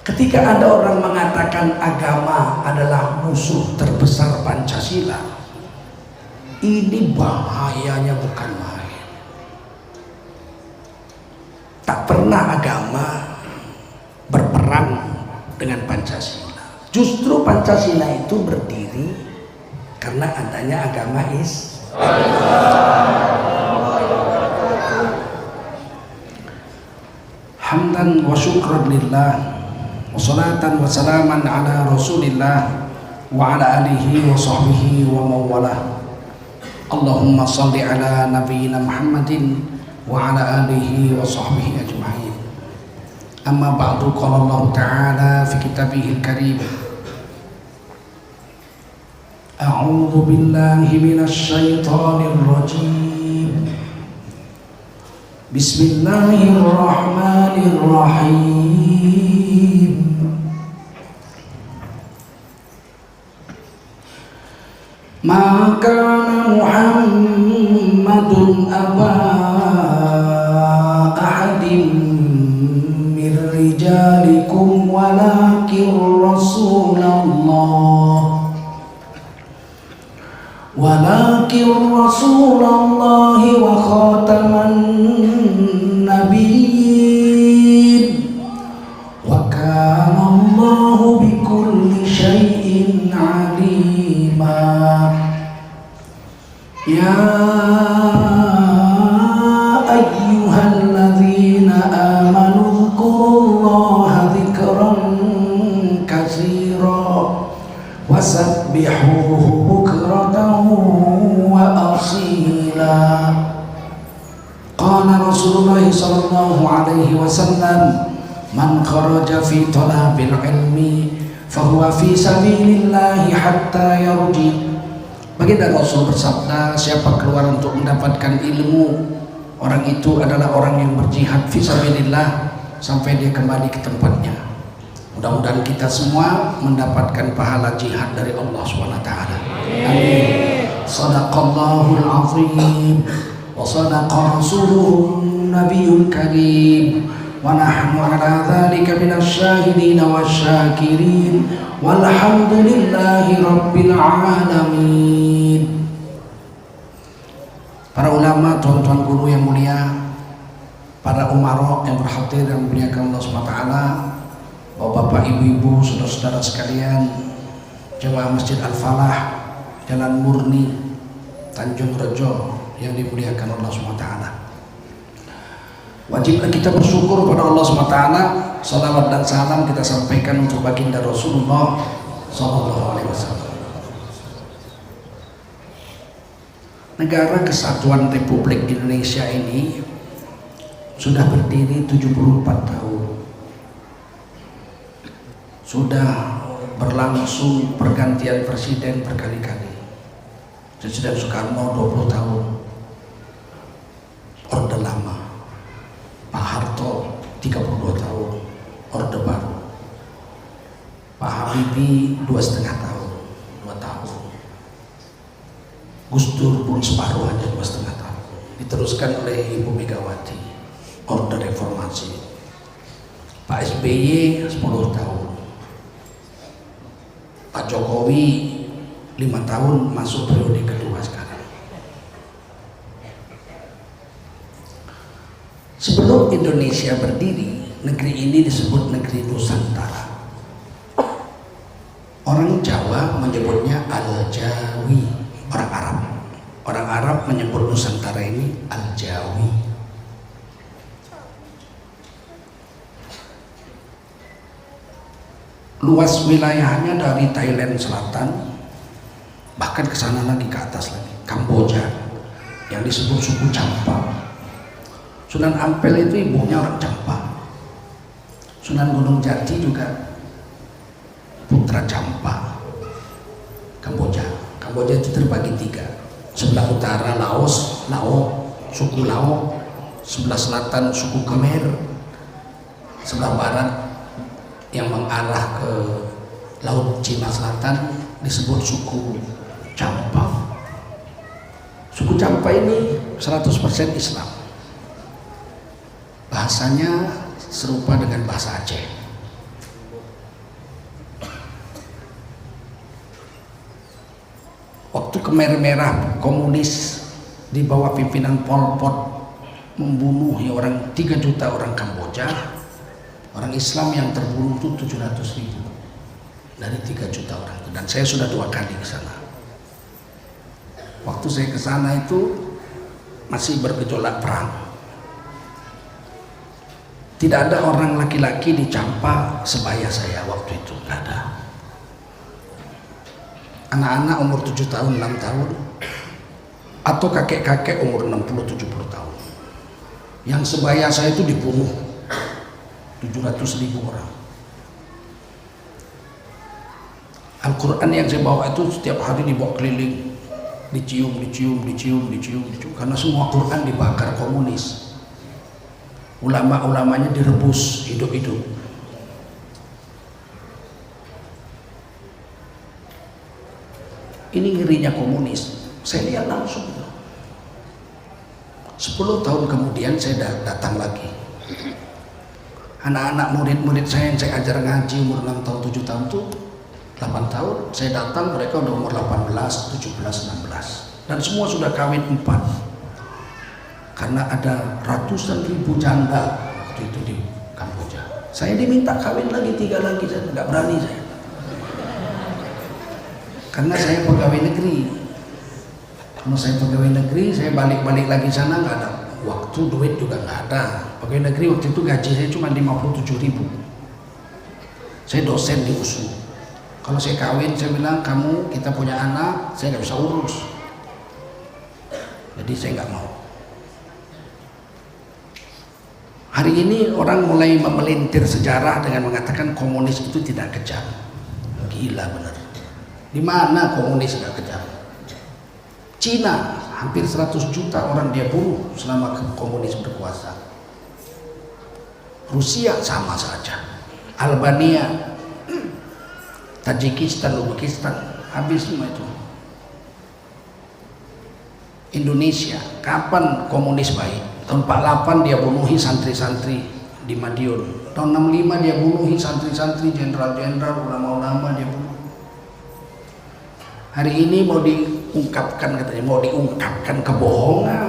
Ketika ada orang mengatakan agama adalah musuh terbesar Pancasila, ini bahayanya bukan main. Tak pernah agama berperang dengan Pancasila. Justru Pancasila itu berdiri karena adanya agama Hamdan wa syukran lillah, wassalatan wassalaman ala rasulillah wa ala alihi wa sahbihi wa mawalah. Allahumma salli ala nabiyyina Muhammadin wa ala alihi wa sahbihi ajma'in. Amma ba'du, qala Allah ta'ala fi kitabihil karim, a'udzu billahi minasy syaithanir rajim. Bismillahirrahmanirrahim. Ma kana Muhammadun aba ahadin min rijalikum walakin Rasulullah wa khataman nabiyyin wa kana Allahu bikulli syai'in alima. Ya ayyuhalladzina amanu dzkurullaha dzikran katsira wasabbihuhu bukratan wa asila. Qala Rasulullah sallallahu alaihi wasallam, man kharaja fi talabil ilmi fahuwa fi sabilillahi hatta yarji. Baginda Rasul bersabda, siapa keluar untuk mendapatkan ilmu, orang itu adalah orang yang berjihad fi sabilillah sampai dia kembali ke tempatnya. Mudah-mudahan kita semua mendapatkan pahala jihad dari Allah SWT. Amin. Sadaqallahul azim wa sadaqa rasuluhun nabiyul karim wa nahnu ala dzalika minasy syahidin wasyakirin walhamdulillahi rabbil alamin. Para ulama, tuan-tuan guru yang mulia, para umarok yang berhadir yang memuliakan Allah SWT, bapak-bapak, ibu-ibu, saudara-saudara sekalian, jemaah Masjid Al-Falah, Jalan Murni, Tanjung Rejo yang dimuliakan Allah SWT. Wajiblah kita bersyukur pada Allah SWT. Salawat dan salam kita sampaikan untuk baginda Rasulullah SAW. Negara Kesatuan Republik Indonesia ini sudah berdiri 74 tahun. Sudah berlangsung pergantian presiden berkali-kali. Presiden Soekarno 20 tahun, Orde Lama. Pak Harto 32 tahun, Orde Baru. Pak Habibie 2,5 tahun, 2 tahun. Gus Dur pun separuh aja, 2,5 tahun. Diteruskan oleh Ibu Megawati, Orde Reformasi. Pak SBY 10 tahun. Pak Jokowi 5 tahun, masuk periode kedua sekarang. Sebelum Indonesia berdiri, negeri ini disebut negeri Nusantara. Orang Jawa menyebutnya Al-Jawi, orang Arab. Orang Arab menyebut Nusantara ini Al-Jawi. Luas wilayahnya dari Thailand Selatan bahkan ke sana lagi, ke atas lagi, Kamboja yang disebut suku Champa. Sunan Ampel itu ibunya orang Champa. Sunan Gunung Jati juga putra Champa. Kamboja itu terbagi 3. Sebelah utara Laos, suku Lao. Sebelah selatan suku Khmer. Sebelah barat yang mengarah ke Laut Cina Selatan disebut suku Champa. Suku Champa ini 100% Islam. Bahasanya serupa dengan bahasa Aceh. Khmer Merah komunis di bawah pimpinan Pol Pot membunuh orang 3 juta orang Kamboja. Orang Islam yang terbunuh itu 700.000 dari 3 juta orang itu. Dan saya sudah 2 kali ke sana. Waktu saya ke sana itu masih bergejolak perang. Tidak ada orang laki-laki di Campa sebaya saya waktu itu, nggak ada. Anak-anak umur 7 tahun, 6 tahun, atau kakek-kakek umur 60-70 tahun. Yang sebaya saya itu dibunuh 700.000 orang. Al-Quran yang saya bawa itu setiap hari dibawa keliling, dicium, karena semua Quran dibakar komunis. Ulama-ulamanya direbus hidup-hidup. Ini ngerinya komunis. Saya lihat langsung. 10 tahun kemudian saya datang lagi. Anak-anak murid-murid saya yang saya ajar ngaji umur 6 tahun, 7 tahun tuh 8 tahun, saya datang mereka udah umur 18, 17, 16. Dan semua sudah kawin 4. Karena ada ratusan ribu janda waktu itu di Kamboja. Saya diminta kawin lagi 3 lagi, saya nggak berani saya. Karena saya pegawai negeri. Kalau saya pegawai negeri, saya balik-balik lagi sana nggak ada waktu, duit juga nggak ada. Pegawai negeri waktu itu gaji saya cuma 57.000. Saya dosen di USU. Kalau saya kawin, saya bilang kamu kita punya anak, saya nggak bisa urus. Jadi saya nggak mau. Hari ini orang mulai memelintir sejarah dengan mengatakan komunis itu tidak kejam. Gila benar. Di mana komunis tidak kejam? Cina hampir 100 juta orang dia bunuh selama komunis berkuasa. Rusia sama saja. Albania, Tajikistan, Uzbekistan, habis semua itu. Indonesia, kapan komunis baik? Tahun 48 dia bunuhi santri-santri di Madiun. Tahun 65 dia bunuhi santri-santri, jenderal-jenderal, ulama-ulama dia bunuh. Hari ini mau diungkapkan katanya, mau diungkapkan kebohongan.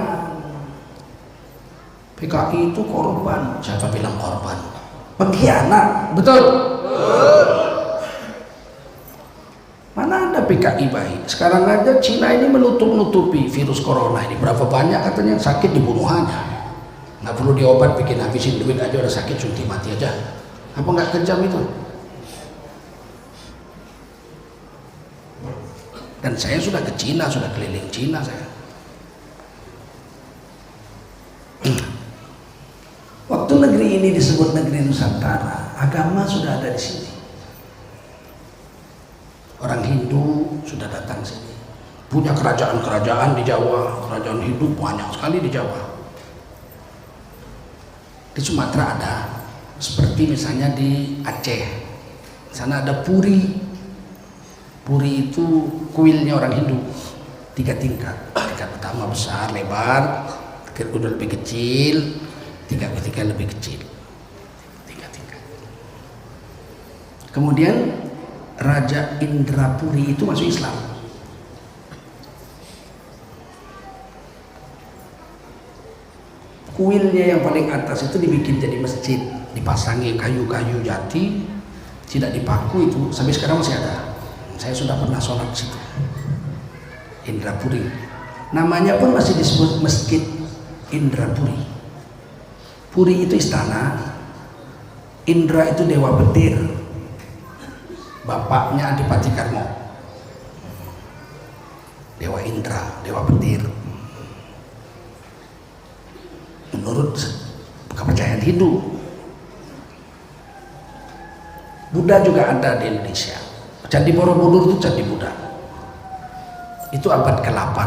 PKI itu korban. Siapa bilang korban? Pengkhianat, betul? Mana ada PKI baik? Sekarang aja Cina ini menutup-nutupi virus corona ini. Berapa banyak katanya yang sakit dibunuh aja. Nggak perlu diobat, bikin habisin duit aja udah sakit suntik mati aja. Apa nggak kejam itu? Dan saya sudah ke Cina, sudah keliling Cina saya. Waktu negeri ini disebut negeri Nusantara, agama sudah ada di sini. Orang Hindu sudah datang sini, punya kerajaan-kerajaan di Jawa, kerajaan Hindu banyak sekali di Jawa. Di Sumatera ada, seperti misalnya di Aceh, sana ada Puri. Puri itu kuilnya orang Hindu, 3 tingkat. Tingkat pertama besar, lebar, tingkat kedua lebih kecil, tingkat ketiga lebih kecil. 3 tingkat. Kemudian Raja Indrapuri itu masuk Islam. Kuilnya yang paling atas itu dibikin jadi masjid, dipasangi kayu-kayu jati, tidak dipaku itu, sampai sekarang masih ada. Saya sudah pernah sholat di situ. Indrapuri. Namanya pun masih disebut Masjid Indrapuri. Puri itu istana, Indra itu dewa petir. Bapaknya Adipati Karmo, dewa Indra, dewa petir. Menurut kepercayaan Hindu. Buddha juga ada di Indonesia. Candi Borobudur itu candi Buddha. Itu abad ke-8,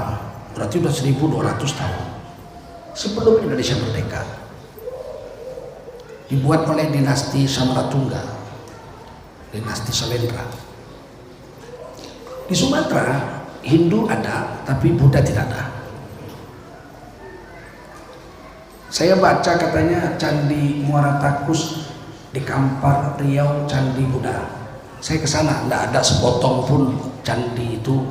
berarti sudah 1200 tahun sebelum Indonesia merdeka. Dibuat oleh dinasti Samratungga, dinasti Salendra. Di Sumatera Hindu ada, tapi Buddha tidak ada. Saya baca katanya Candi Muara Takus di Kampar, Riau, Candi Buddha. Saya ke sana, tidak ada sepotong pun candi itu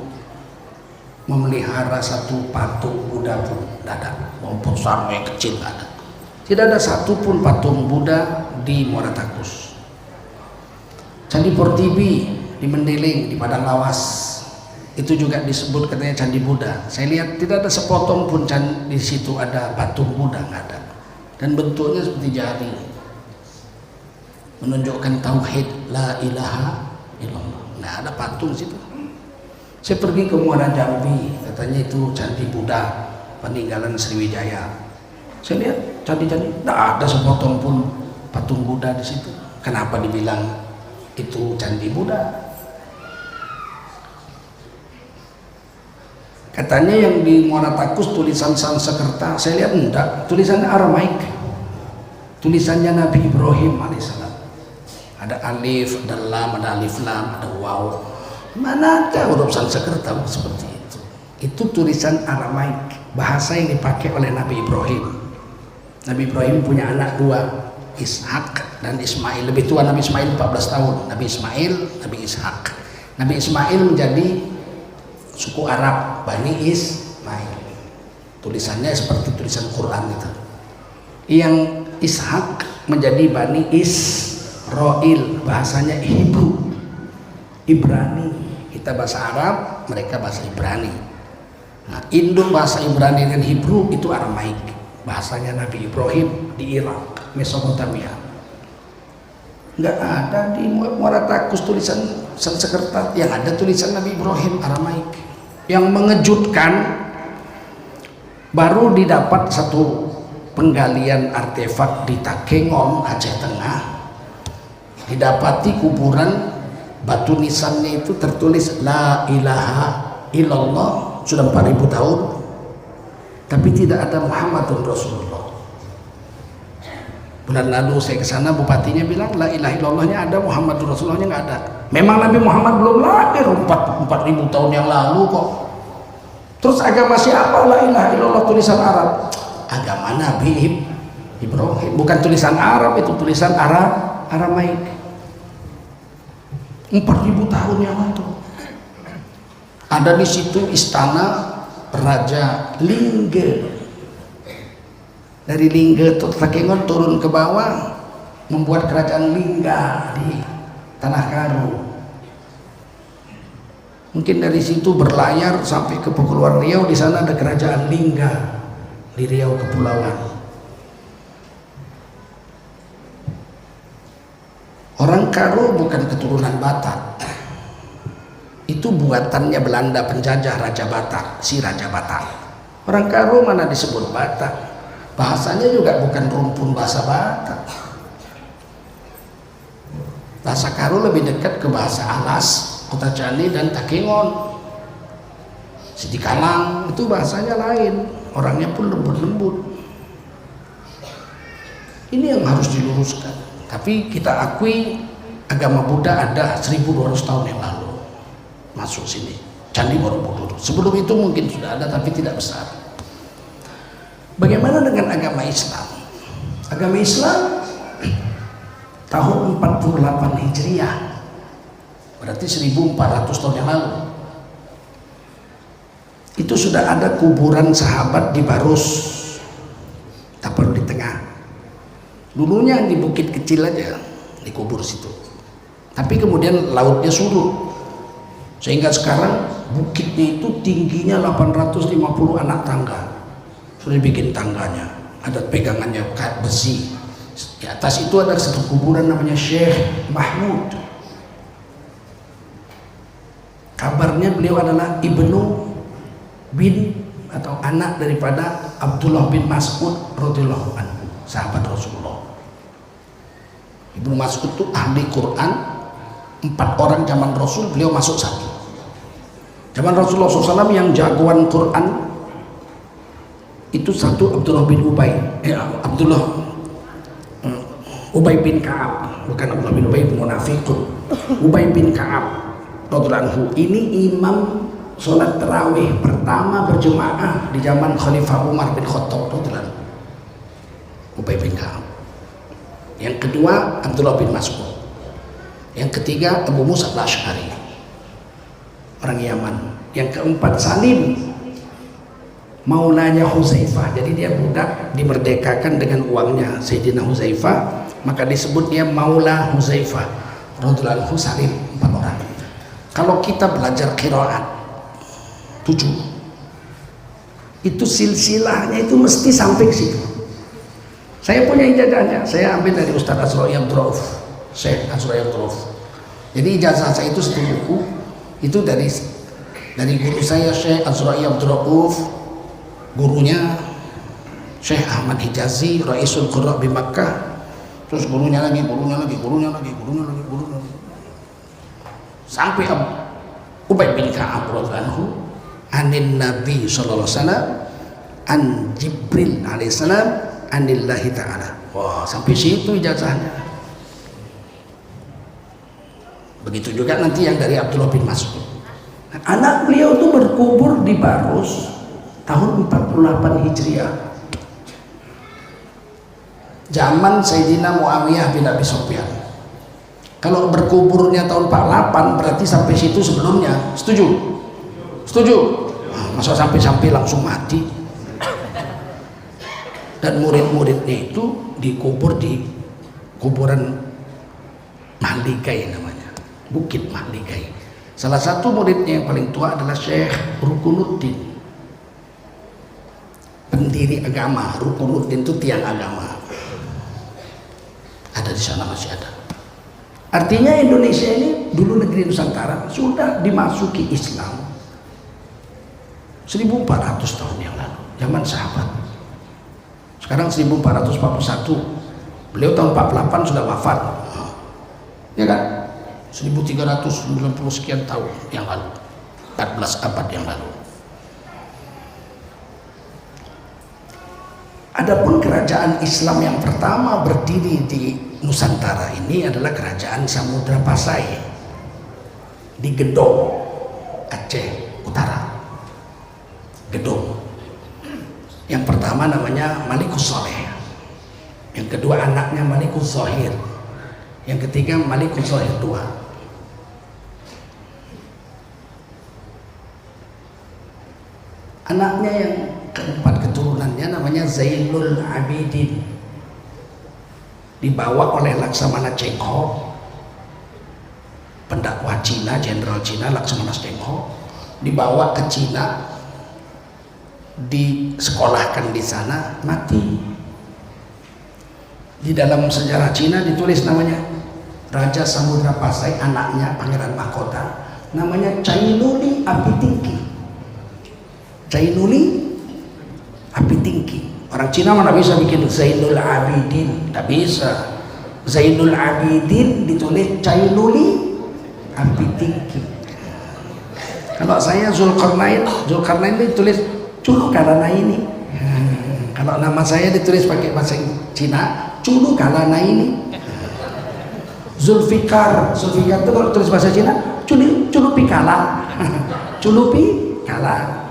memelihara satu patung Buddha pun tidak ada, maupun sama yang kecil tidak ada. Tidak ada satupun patung Buddha di Muara Takus. Candi Portibi di Mendeling, di Padang Lawas, itu juga disebut katanya Candi Buddha. Saya lihat tidak ada sepotong pun di situ ada patung Buddha, nggak ada. Dan bentuknya seperti jari, menunjukkan tauhid la ilaha illallah. Nggak ada patung situ. Saya pergi ke Muara Jambi, katanya itu Candi Buddha peninggalan Sriwijaya. Saya lihat candi-candi, tidak ada sepotong pun patung Buddha di situ. Kenapa dibilang itu Candi Buddha? Katanya yang di Muara Takus tulisan Sanskerta, saya lihat enggak, tulisannya Aramaik, tulisannya Nabi Ibrahim alaihissalam. Ada alif, ada lam, ada alif lam, ada waw. Mana ada huruf Sanskerta seperti itu? Itu tulisan Aramaik, bahasa yang dipakai oleh Nabi Ibrahim. Nabi Ibrahim punya anak dua, Ishak dan Ismail. Lebih tua Nabi Ismail 14 tahun. Nabi Ismail, Nabi Ishak. Nabi Ismail menjadi suku Arab, Bani Ismail. Tulisannya seperti tulisan Quran itu. Yang Ishak menjadi Bani Israel, bahasanya Hebrew, Ibrani. Kita bahasa Arab, mereka bahasa Ibrani. Nah, induk bahasa Ibrani dan Hebrew itu Aramaik. Bahasanya Nabi Ibrahim di Irak, Mesopotamia. Nggak ada di Muara Takus tulisan Sanskerta, yang ada tulisan Nabi Ibrahim Aramaik. Yang mengejutkan, baru didapat satu penggalian artefak di Takengon, Aceh Tengah. Didapati kuburan, batu nisannya itu tertulis La ilaha illallah, sudah 4000 tahun, tapi tidak ada Muhammadun Rasulullah. Bulan lalu saya ke sana, bupatinya bilang la ilaha illallahnya ada, Muhammadun Rasulullahnya nggak ada. Memang Nabi Muhammad belum lahir 4.000 tahun yang lalu kok. Terus agama siapa la ilaha illallah tulisan Arab? Agama Nabi Ibrahim, bukan tulisan Arab, itu tulisan Aramaik. 4.000 tahun yang lalu. Ada di situ istana Raja Lingge. Dari Lingge Takengon turun ke bawah, membuat kerajaan Lingga di Tanah Karo. Mungkin dari situ berlayar sampai ke Kepulauan Riau, di sana ada kerajaan Lingga di Riau Kepulauan. Orang Karo bukan keturunan Batak. Itu buatannya Belanda penjajah Raja Batak, si Raja Batak. Orang Karo mana disebut Batak? Bahasanya juga bukan rumpun bahasa Batak. Bahasa Karo lebih dekat ke bahasa Alas, Kota Candi dan Takengon. Sidikalang itu bahasanya lain, orangnya pun lembut-lembut. Ini yang harus diluruskan. Tapi kita akui agama Buddha ada 1200 tahun yang lalu masuk sini, Candi Borobudur. Sebelum itu mungkin sudah ada tapi tidak besar. Bagaimana dengan agama Islam? Agama Islam tahun 48 Hijriah, berarti 1400 tahun yang lalu, itu sudah ada kuburan sahabat di Barus, Tapar di tengah. Dulunya di bukit kecil aja dikubur situ, tapi kemudian lautnya surut, sehingga sekarang bukitnya itu tingginya 850 anak tangga. Sudah bikin tangganya, ada pegangannya kayak besi. Di atas itu ada satu kuburan namanya Syekh Mahmud. Kabarnya beliau adalah Ibnu bin atau anak daripada Abdullah bin Mas'ud radhiyallahu anhu, sahabat Rasulullah. Ibnu Mas'ud itu ahli Quran, 4 orang zaman Rasul, beliau masuk 1. Zaman Rasulullah SAW yang jagoan Quran itu 1 Abdullah bin Ubay, Ubay bin Ka'ab, bukan Abdullah bin Ubay bin Munafiqun. Ubay bin Ka'ab radhiyallahu anhu ini imam sholat tarawih pertama berjemaah di zaman Khalifah Umar bin Khattab radhiyallahu anhu. Ubay bin Ka'ab. Yang kedua Abdullah bin Mas'ud. Yang ketiga Abu Musa al-Asy'ari. orang Yaman. Yang keempat Salim, maulanya Huzaifah. Jadi dia budak dimerdekakan dengan uangnya Sayyidina Huzaifah, maka disebut dia maula Huzaifah radhiyallahu anhu. Salim, 4 orang. Kalau kita belajar qiraat 7, itu silsilahnya itu mesti sampai ke situ. Saya punya ijazahnya, saya ambil dari Ustaz Azra'i Abdul Rauf, Syekh Azra'i Abdul Rauf. Jadi ijazah saya itu 1 buku, itu dari guru saya Syekh Azra'i Abdul Rauf, gurunya Syekh Ahmad Hijazi, Raisul Qurra di Makkah, terus gurunya lagi, sampai Ubay bin Ka'ab radhiyallahu anhu anin Nabi sallallahu alaihi wasallam an Jibril alaihi salam anillahi ta'ala. Wah, sampai situ ijazahnya. Begitu juga nanti yang dari Abdullah bin Mas'ud. Anak beliau itu berkubur di Barus tahun 48 Hijriah. Zaman Sayyidina Muawiyah bin Abi Sufyan. Kalau berkuburnya tahun 48 berarti sampai situ sebelumnya. Setuju? Setuju? Nah, masa sampai langsung mati. Dan murid-muridnya itu dikubur di kuburan Mahligai namanya, Bukit Mahligai. Salah satu muridnya yang paling tua adalah Syekh Rukunuddin, pendiri agama. Rukunuddin itu tiang agama, ada di sana, masih ada. Artinya Indonesia ini dulu negeri Nusantara sudah dimasuki Islam 1400 tahun yang lalu, zaman sahabat. Sekarang 1441, beliau tahun 48 sudah wafat, ya kan? 1390 sekian tahun yang lalu, 14 abad yang lalu. Adapun kerajaan Islam yang pertama berdiri di Nusantara ini adalah kerajaan Samudra Pasai di Gedong, Aceh Utara. Gedong. Yang pertama namanya Malikus Saleh, yang kedua anaknya Malikus Zahir, yang ketiga Malikus Zahir II. Anaknya yang keempat keturunannya namanya Zainul Abidin, dibawa oleh Laksamana Cheng-ho, pendakwah Cina, jenderal Cina Laksamana Cheng-ho, dibawa ke Cina, disekolahkan di sana, mati. Di dalam sejarah Cina ditulis namanya Raja Samudra Pasai, anaknya Pangeran Mahkota, namanya Cainuli Apitingki. Cainuli Apitingki. Orang Cina mana bisa bikin Zainul Abidin, tak bisa. Zainul Abidin ditulis Cainuli Apitingki. Kalau saya Zulkarnain ditulis Culukalanaini. Kalau nama saya ditulis pakai bahasa Cina, Culukalanaini. Zulfikar itu kalau tulis bahasa Cina, Culupikala. Culupikala.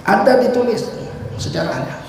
Ada ditulis sejarahnya.